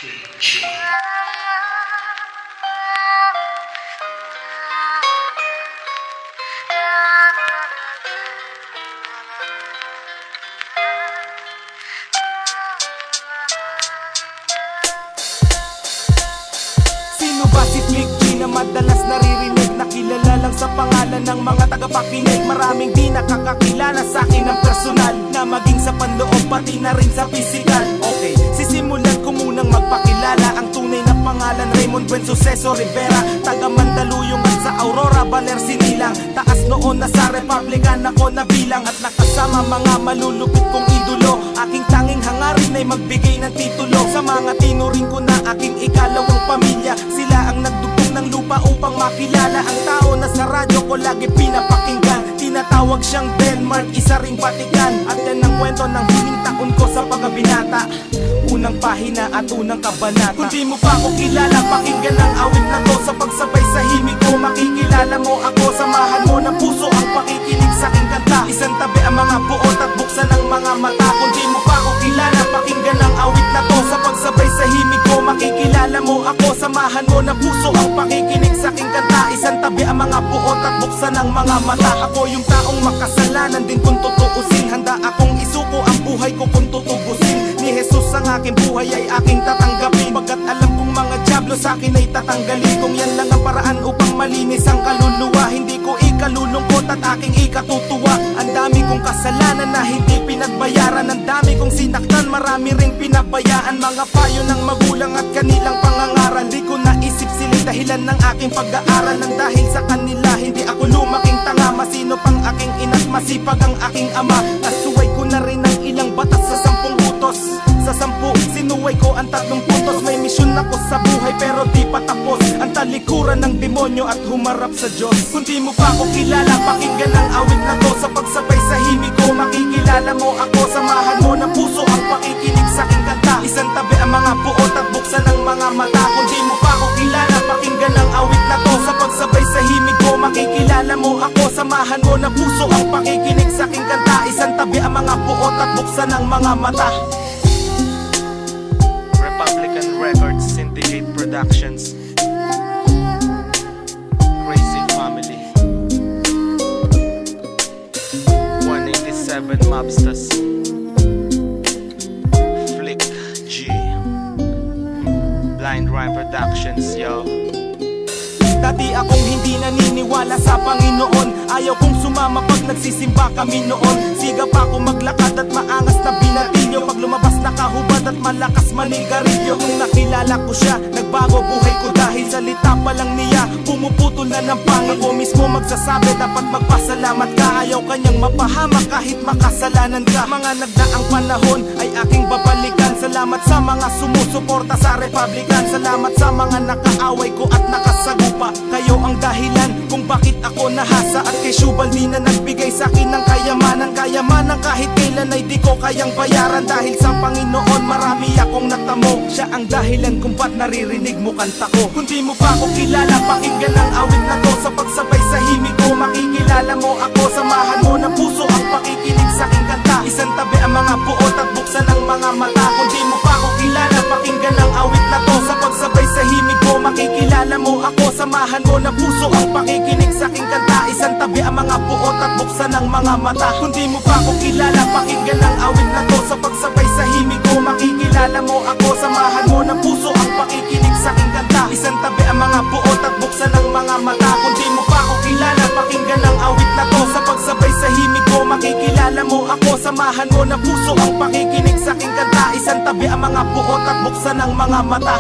Sino ba si Flick G na madalas naririnig? Nakilala lang sa pangalan ng mga tagapakinig. Maraming di nakakakilala sa akin ng personal, na maging sa panloob pati na rin sa pisikal. Okay, sisimulan ko munang magpakilala. Ang tunay na pangalan Raymond Buen Suceso Rivera, taga Mandaluyong at sa Aurora, Baler, Sinilang. Taas noon na sa Republican ako nabilang, at nakasama mga malulupit kong idolo. Aking tanging hangarin ay magbigay ng titulo sa mga tinuring ko na aking ikalawang pamilya. Sila ang nagdugtong ng lupa upang makilala ang tao na sa radyo ko lagi pinapakinggan. Tinatawag siyang Denmark, isa ring Vatican. At yan ang kwento ng huling taon ko sa pagkabinata, unang pahina at unang kabanata. Kung di mo pa ako kilala, pakinggan ang awit na to. Sa pagsabay sa himig ko, makikilala mo ako. Samahan mo ng puso ang pakikinig sa aking kanta. Isang tabi ang mga buot at buksan ang mga mata. Kung di mo pa ako kilala, pakinggan ang awit na to. Sa pagsabay sa himig ko, makikilala mo ako. Samahan mo ng puso ang pakikinig sa aking kanta. Isang tabi ang mga buot at buksan ang mga mata. Ako yung taong makasalanan din kung tutuusin. Handa akong isuko ang buhay ko kung tutubusin. Ni Jesus ang aking buhay ay aking tatanggapin, pagkat alam kong mga diablo sa akin ay tatanggalin. Kung yan lang ang paraan upang malinis ang kaluluwa, hindi ko ikalulungkot at aking ikatutuwa. Ang dami kong kasalanan na hindi pinagbayaran, ang dami kong sinaktan, marami ring pinabayaan. Mga payo ng magulang at kanilang pangangaral, di ko naisip sila'y dahilan ng aking pag-aaral. Nang dahil sa kanila hindi ako lumaking tanga, masino pang aking ina't masipag ang aking ama. Nasuway ko na rin ang ilang batas sa 10 utos. Sa 10, sinuway ko ang 3 puntos. May misyon ako sa buhay pero di pa tapos ang talikuran ng demonyo at humarap sa Diyos. Kung di mo pa ako kilala, pakinggan ang awit na to. Sa pagsabay sa himig ko, makikilala mo ako. Samahan mo ng puso ang pakikinig sa aking kanta. Isang tabi ang mga buot at buksan ang mga mata. Kung di mo pa ako kilala, pakinggan ang awit na to. Sa pagsabay sa himig ko, makikilala mo ako. Samahan mo ng puso ang pakikinig sa aking kanta. Isang tabi ang mga buot at buksan ang mga mata. Republican Records, Syndicate Productions, Crazy Family, 187 Mobsters, Flick G, Blind Rhyme Productions, yo. Dati akong hindi naniniwala sa Panginoon, ayaw kong sumama pag nagsisimba kami noon. Siga pa ako maglakad at maangas na binatilyo, pag lumabas nakahubad at malakas manigarilyo. Nung nakilala ko siya, nagbago buhay ko dahil salita pa lang niya pumuputol na ng pangil. Ako mismo magsasabi dapat magpasalamat ka, ayaw kanyang mapahamak kahit makasalanan ka. Mga nagdaang panahon ay aking babalikan. Salamat sa mga sumusuporta sa Republican, salamat sa mga nakaaway ko at nakasagupa. Kayo ang dahilan kung bakit ako nahasa, at kay Shubaldi na nagbigay sa akin ng kayamanan. Kayamanan kahit kailan ay di ko kayang bayaran. Dahil sa Panginoon marami akong natamo, siya ang dahilan kung ba't naririnig mo kanta ko. Kung di mo pa ako kilala, pakinggan ang awit na to. Sa pagsabay sa himig ko, makikilala mo ako. Samahan mo ng puso ang pakikinig sa aking kanta. Isang tabi ang mga buot at buksan ang mga mata. Kung di mo pa ako kilala, pakinggan ang awit na to. Sa pagsabay sa himig ko, makikilala mo ako. Samahan mo ng puso ang pakikinig sa aking kanta. Isang tabi ang mga buot at buksan ang mga mata. Kung di mo pa ako kilala, pakinggan ang awit na to. Sa pagsabay sa himig ko, makikilala mo ako. Samahan mo ng puso ang pakikinig sa aking kanta. Isang tabi ang mga buot at buksan ang mga mata. Kung di mo pa ako kilala, pakinggan ang awit na to. Sa pagsabay sa himig ko, makikilala mo ako. Samahan mo ng puso ang pakikinig sa aking kanta. Isang tabi ang mga buot at buksan ang mga mata.